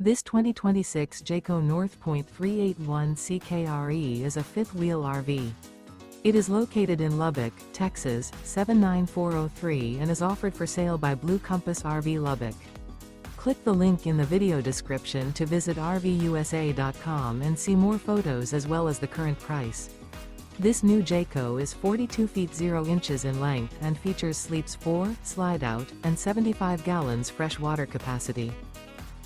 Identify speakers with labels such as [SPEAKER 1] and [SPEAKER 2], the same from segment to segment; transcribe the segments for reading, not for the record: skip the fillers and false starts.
[SPEAKER 1] This 2026 Jayco North Point 381 CKRE is a fifth-wheel RV. It is located in Lubbock, Texas, 79403 and is offered for sale by Blue Compass RV Lubbock. Click the link in the video description to visit RVUSA.com and see more photos as well as the current price. This new Jayco is 42 feet 0 inches in length and features sleeps 4, Slideout, and 75 gallons fresh water capacity.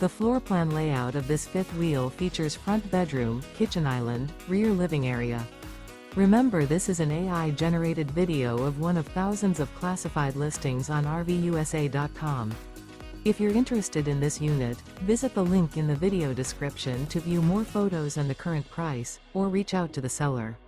[SPEAKER 1] The floor plan layout of this fifth wheel features front bedroom, kitchen island, rear living area. Remember, this is an AI-generated video of one of thousands of classified listings on RVUSA.com. If you're interested in this unit, visit the link in the video description to view more photos and the current price, or reach out to the seller.